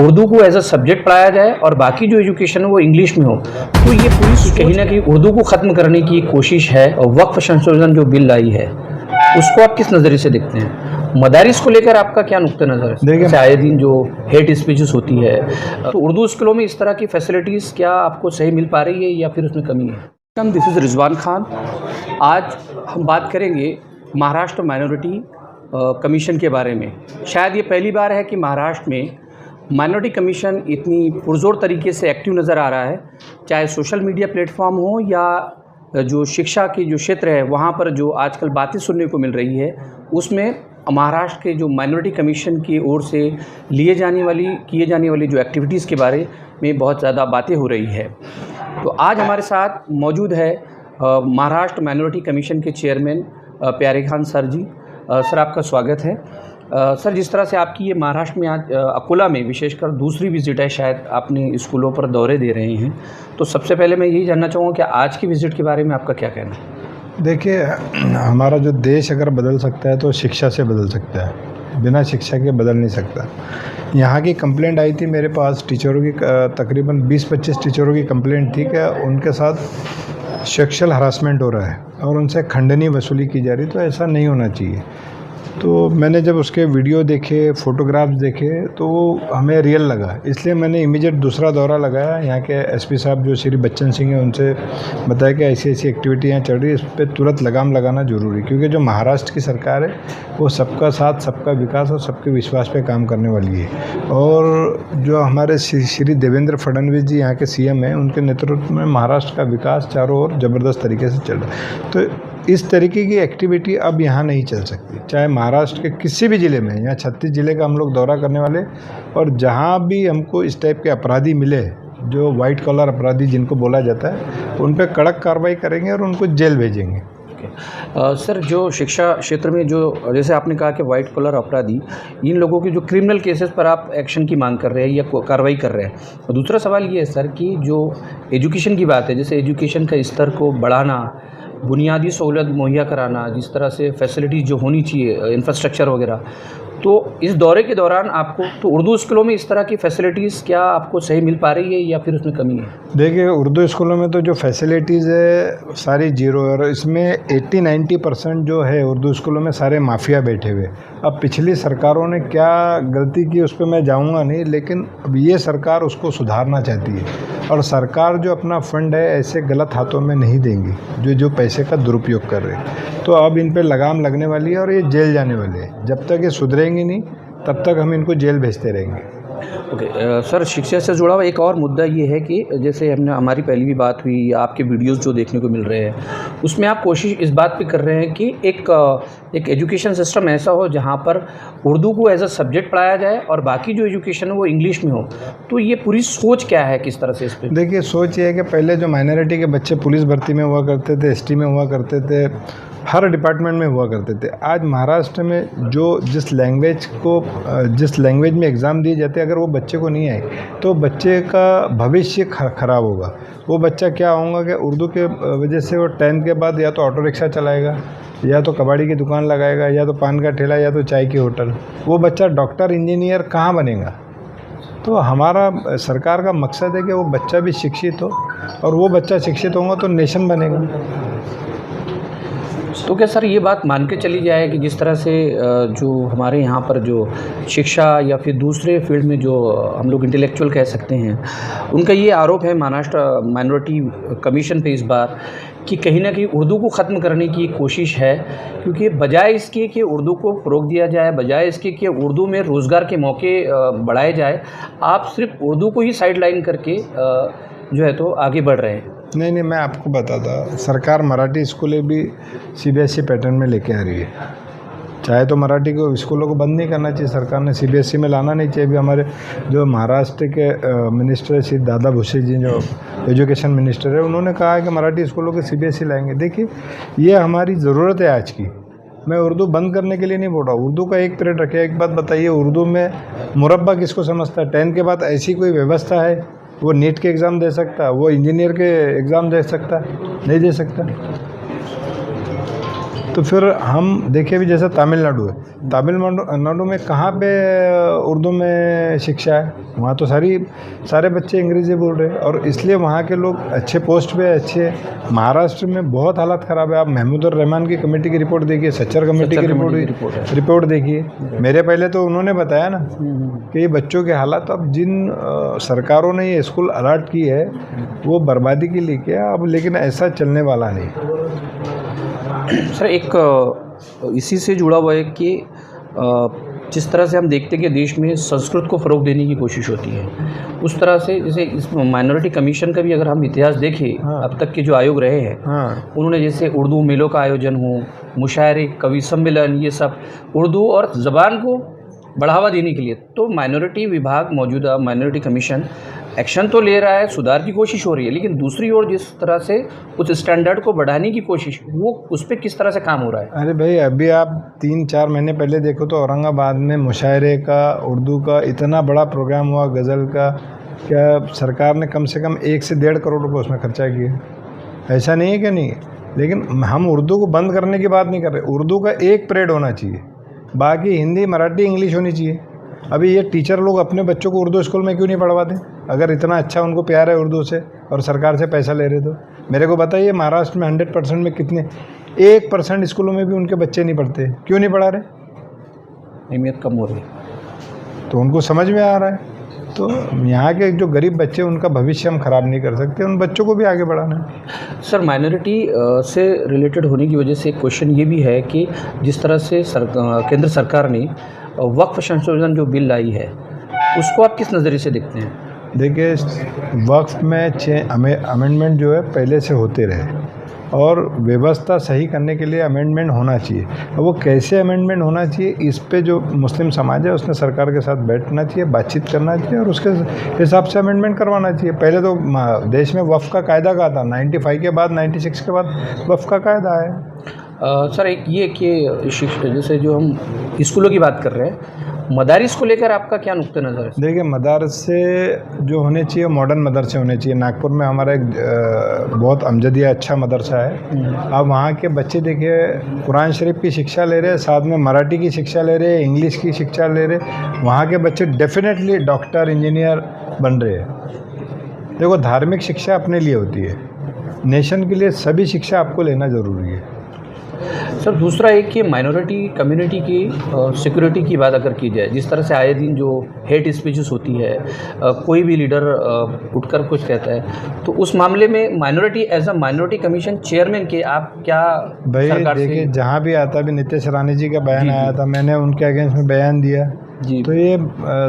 उर्दू को as a subject पढ़ाया जाए और बाकी जो एजुकेशन है वो इंग्लिश में हो, तो ये पूरी कहीं ना कहीं उर्दू को ख़त्म करने की कोशिश है। और वक्फ संशोधन जो बिल आई है उसको आप किस नज़रिए से देखते हैं? मदारिस को लेकर आपका क्या नुक्ता नज़र है? देखिए, आए दिन जो हेट स्पीचेस होती है, तो उर्दू स्कूलों में इस तरह की फैसिलिटीज़ क्या आपको सही मिल पा रही है या फिर उसमें कमी है? This is Rizwan Khan. आज हम बात करेंगे महाराष्ट्र माइनॉरिटी कमीशन के बारे में। शायद ये पहली बार है कि महाराष्ट्र में माइनॉरिटी कमीशन इतनी पुरजोर तरीके से एक्टिव नज़र आ रहा है, चाहे सोशल मीडिया प्लेटफॉर्म हो या जो शिक्षा की जो क्षेत्र है वहाँ पर जो आजकल बातें सुनने को मिल रही है, उसमें महाराष्ट्र के जो माइनॉरिटी कमीशन की ओर से किए जाने वाली जो एक्टिविटीज़ के बारे में बहुत ज़्यादा बातें हो रही है। तो आज हमारे साथ मौजूद है महाराष्ट्र माइनॉरिटी कमीशन के चेयरमैन प्यारे खान सर जी। सर, आपका स्वागत है। सर, जिस तरह से आपकी ये महाराष्ट्र में आज अकोला में विशेषकर दूसरी विज़िट है, शायद आपने स्कूलों पर दौरे दे रहे हैं, तो सबसे पहले मैं यही जानना चाहूँगा कि आज की विज़िट के बारे में आपका क्या कहना है? देखिए, हमारा जो देश अगर बदल सकता है तो शिक्षा से बदल सकता है, बिना शिक्षा के बदल नहीं सकता। यहाँ की कंप्लेंट आई थी मेरे पास टीचरों की, तकरीबन 20-25 टीचरों की कंप्लेंट थी कि उनके साथ सेक्सुअल हरासमेंट हो रहा है और उनसे खंडनी वसूली की जा रही, तो ऐसा नहीं होना चाहिए। तो मैंने जब उसके वीडियो देखे, फ़ोटोग्राफ्स देखे, तो हमें रियल लगा, इसलिए मैंने इमीडिएट दूसरा दौरा लगाया। यहाँ के एसपी साहब जो श्री बच्चन सिंह हैं, उनसे बताया कि ऐसी ऐसी एक्टिविटी यहाँ चल रही है, इस पर तुरंत लगाम लगाना ज़रूरी, क्योंकि जो महाराष्ट्र की सरकार है वो सबका साथ, सबका विकास और सबके विश्वास पे काम करने वाली है। और जो हमारे श्री देवेंद्र फडणवीस जी यहाँ के सीएम हैं, उनके नेतृत्व में महाराष्ट्र का विकास चारों ओर ज़बरदस्त तरीके से चल रहा है। तो इस तरीके की एक्टिविटी अब यहाँ नहीं चल सकती, चाहे महाराष्ट्र के किसी भी ज़िले में। यहाँ 36 ज़िले का हम लोग दौरा करने वाले, और जहाँ भी हमको इस टाइप के अपराधी मिले, जो वाइट कॉलर अपराधी जिनको बोला जाता है, उन पर कड़क कार्रवाई करेंगे और उनको जेल भेजेंगे। सर, जो शिक्षा क्षेत्र में जो जैसे आपने कहा कि वाइट कॉलर अपराधी, इन लोगों के जो क्रिमिनल केसेस पर आप एक्शन की मांग कर रहे हैं या कार्रवाई कर रहे हैं, और दूसरा सवाल ये है सर कि जो एजुकेशन की बात है, जैसे एजुकेशन का स्तर को बढ़ाना, बुनियादी सहूलत मुहैया कराना, जिस तरह से फैसिलिटीज़ जो होनी चाहिए, इंफ्रास्ट्रक्चर वगैरह, तो इस दौरे के दौरान आपको तो उर्दू स्कूलों में इस तरह की फैसिलिटीज़ क्या आपको सही मिल पा रही है या फिर उसमें कमी है? देखिए, उर्दू स्कूलों में तो जो फैसिलिटीज़ है सारी जीरो है, और इसमें 80-90% जो है उर्दू स्कूलों में सारे माफिया बैठे हुए। अब पिछली सरकारों ने क्या गलती की उस पर मैं जाऊंगा नहीं, लेकिन अब ये सरकार उसको सुधारना चाहती है, और सरकार जो अपना फंड है ऐसे गलत हाथों में नहीं देंगी जो पैसे का दुरुपयोग कर रहे हैं। तो अब इन पे लगाम लगने वाली है और ये जेल जाने वाले हैं। जब तक ये सुधरेंगे नहीं, तब तक हम इनको जेल भेजते रहेंगे। ओके, सर, शिक्षा से जुड़ा हुआ एक और मुद्दा ये है कि जैसे हमारी पहली भी बात हुई, या आपके वीडियोस जो देखने को मिल रहे हैं, उसमें आप कोशिश इस बात पे कर रहे हैं कि एक एजुकेशन सिस्टम ऐसा हो जहाँ पर उर्दू को एज अ सब्जेक्ट पढ़ाया जाए और बाकी जो एजुकेशन है वो इंग्लिश में हो। तो ये पूरी सोच क्या है, किस तरह से इस पर? देखिए, सोच ये है कि पहले जो माइनॉरिटी के बच्चे पुलिस भर्ती में हुआ करते थे, एसटी में हुआ करते थे, हर डिपार्टमेंट में हुआ करते थे, आज महाराष्ट्र में जिस लैंग्वेज में एग्ज़ाम दिए जाते हैं, अगर वो बच्चे को नहीं आए तो बच्चे का भविष्य खराब होगा। वो बच्चा क्या होगा कि उर्दू के वजह से वो 10th के बाद या तो ऑटो रिक्शा चलाएगा, या तो कबाड़ी की दुकान लगाएगा, या तो पान का ठेला, या तो चाय की होटल। वो बच्चा डॉक्टर, इंजीनियर कहाँ बनेगा? तो हमारा सरकार का मकसद है कि वो बच्चा भी शिक्षित हो, और वो बच्चा शिक्षित होगा तो नेशन बनेगा। तो क्या सर ये बात मान के चली जाए कि जिस तरह से जो हमारे यहाँ पर जो शिक्षा या फिर दूसरे फील्ड में जो हम लोग इंटेलेक्चुअल कह सकते हैं, उनका ये आरोप है महाराष्ट्र माइनॉरिटी कमीशन पे इस बार कि कहीं ना कहीं उर्दू को ख़त्म करने की कोशिश है, क्योंकि बजाय इसके कि उर्दू को फ़रोग़ दिया जाए, बजाय इसके कि उर्दू में रोज़गार के मौके बढ़ाए जाए, आप सिर्फ उर्दू को ही साइड लाइन करके जो है तो आगे बढ़ रहे हैं। नहीं, मैं आपको बताता, सरकार मराठी स्कूलें भी सीबीएसई पैटर्न में लेके आ रही है। चाहे तो मराठी को स्कूलों को बंद नहीं करना चाहिए, सरकार ने सीबीएसई में लाना नहीं चाहिए। भी हमारे जो महाराष्ट्र के मिनिस्टर है श्री दादा भुसे जी, जो एजुकेशन मिनिस्टर है, उन्होंने कहा है कि मराठी स्कूलों को सीबीएसई लाएंगे। देखिए, ये हमारी ज़रूरत है आज की। मैं उर्दू बंद करने के लिए नहीं बोल रहा, उर्दू का एक पीरियड रखे। एक बात बताइए, उर्दू में मुरब्बा किसको समझता है? 10th के बाद ऐसी कोई व्यवस्था है? वो नीट के एग्ज़ाम दे सकता है, वो इंजीनियर के एग्ज़ाम दे सकता है? नहीं दे सकता। तो फिर हम देखिए भी जैसे तमिलनाडु है, तमिलनाडु में कहाँ पे उर्दू में शिक्षा है? वहाँ तो सारे बच्चे अंग्रेज़ी बोल रहे हैं और इसलिए वहाँ के लोग अच्छे पोस्ट पे अच्छे। महाराष्ट्र में बहुत हालत ख़राब है। आप महमूदुर रहमान की कमेटी की रिपोर्ट देखिए, सच्चर कमेटी की रिपोर्ट देखिए। मेरे पहले तो उन्होंने बताया ना कि ये बच्चों के हालात, अब जिन सरकारों ने ये स्कूल अलॉट की है वो बर्बादी के लिए किया, अब लेकिन ऐसा चलने वाला नहीं। सर, एक इसी से जुड़ा हुआ है कि जिस तरह से हम देखते हैं कि देश में संस्कृत को फ़रोग़ देने की कोशिश होती है, उस तरह से जैसे इस माइनॉरिटी कमीशन का भी अगर हम इतिहास देखें, हाँ। अब तक के जो आयोग रहे हैं, हाँ। उन्होंने जैसे उर्दू मेलों का आयोजन हो, मुशायरे, कवि सम्मेलन, ये सब उर्दू और ज़बान को बढ़ावा देने के लिए, तो माइनॉरिटी विभाग, मौजूदा माइनॉरिटी कमीशन एक्शन तो ले रहा है, सुधार की कोशिश हो रही है, लेकिन दूसरी ओर जिस तरह से उस स्टैंडर्ड को बढ़ाने की कोशिश, वो उस पर किस तरह से काम हो रहा है? अरे भाई, अभी आप 3-4 महीने पहले देखो तो औरंगाबाद में मुशायरे का, उर्दू का इतना बड़ा प्रोग्राम हुआ, गज़ल का। क्या सरकार ने कम से कम 1 से 1.5 करोड़ रुपये उसमें खर्चा किया? ऐसा नहीं है कि नहीं, लेकिन हम उर्दू को बंद करने की बात नहीं कर रहे। उर्दू का एक पीरियड होना चाहिए, बाकी हिंदी, मराठी, इंग्लिश होनी चाहिए। अभी ये टीचर लोग अपने बच्चों को उर्दू स्कूल में क्यों नहीं पढ़वाते? अगर इतना अच्छा उनको प्यार है उर्दू से और सरकार से पैसा ले रहे तो मेरे को बताइए, महाराष्ट्र में 100% में कितने 1% स्कूलों में भी उनके बच्चे नहीं पढ़ते? क्यों नहीं पढ़ा रहे? अहमियत कम हो रही है, तो उनको समझ में आ रहा है। तो यहाँ के जो गरीब बच्चे, उनका भविष्य हम ख़राब नहीं कर सकते, उन बच्चों को भी आगे बढ़ाना है। सर, माइनॉरिटी से रिलेटेड होने की वजह से एक क्वेश्चन ये भी है कि जिस तरह से केंद्र सरकार ने वक्फ संशोधन जो बिल लाई है, उसको आप किस नज़रिए से देखते हैं? देखिए, वक्फ में 6 अमेंडमेंट जो है पहले से होते रहे और व्यवस्था सही करने के लिए अमेंडमेंट होना चाहिए। अब वो कैसे अमेंडमेंट होना चाहिए, इस पे जो मुस्लिम समाज है उसने सरकार के साथ बैठना चाहिए, बातचीत करना चाहिए और उसके हिसाब से अमेंडमेंट करवाना चाहिए। पहले तो देश में वक्फ का कायदा कहा था, 95 के बाद, 96 के बाद वक्फ का कायदा है। सर, एक ये कि जैसे जो हम स्कूलों की बात कर रहे हैं, मदारिस को लेकर आपका क्या नुक्ता नज़र है? देखिए, मदरसे जो होने चाहिए मॉडर्न मदरसे होने चाहिए। नागपुर में हमारा एक बहुत अमजदिया अच्छा मदरसा है। अब वहाँ के बच्चे देखिए, कुरान शरीफ की शिक्षा ले रहे हैं, साथ में मराठी की शिक्षा ले रहे हैं, इंग्लिश की शिक्षा ले रहे हैं। वहाँ के बच्चे डेफिनेटली डॉक्टर, इंजीनियर बन रहे हैं। देखो, धार्मिक शिक्षा अपने लिए होती है, नेशन के लिए सभी शिक्षा आपको लेना ज़रूरी है। सर, दूसरा एक कि माइनॉरिटी कम्युनिटी की सिक्योरिटी की बात अगर की जाए, जिस तरह से आए दिन जो हेट स्पीचेस होती है, कोई भी लीडर उठकर कुछ कहता है, तो उस मामले में minority as a minority commission chairman के आप क्या भाई देखिए, जहाँ भी आता भी नीतीश राणे जी का बयान आया था, मैंने उनके अगेंस्ट में बयान दिया जी। तो ये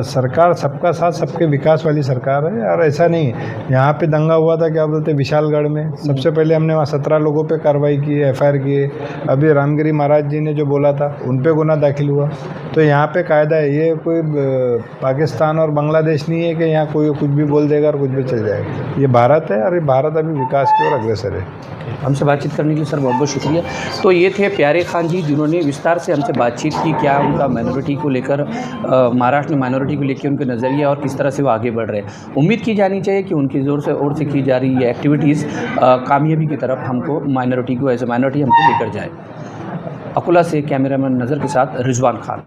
सरकार सबका साथ सबके विकास वाली सरकार है यार, ऐसा नहीं है। यहाँ पे दंगा हुआ था, क्या बोलते, विशालगढ़ में, सबसे पहले हमने वहाँ 17 लोगों पे कार्रवाई की, FIR किए। अभी रामगिरी महाराज जी ने जो बोला था उन पे गुना दाखिल हुआ। तो यहाँ पे कायदा है, ये कोई पाकिस्तान और बांग्लादेश नहीं है कि यहाँ कोई कुछ भी बोल देगा और कुछ भी चल जाएगा। ये भारत है और ये भारत अभी विकास की ओर अग्रसर है। हमसे बातचीत करने के लिए सर बहुत बहुत शुक्रिया। तो ये थे प्यारे खान जी, जिन्होंने विस्तार से हमसे बातचीत की, क्या उनका माइनॉरिटी को लेकर, महाराष्ट्र में माइनॉरिटी को लेकर उनके नज़रिया और किस तरह से वो आगे बढ़ रहे हैं। उम्मीद की जानी चाहिए कि उनकी ज़ोर से और से की जा रही ये एक्टिविटीज़ कामयाबी की तरफ हमको, माइनॉरिटी को एज ए माइनॉरिटी हमको लेकर जाए। अकोला से कैमरामैन नज़र के साथ रिजवान खान।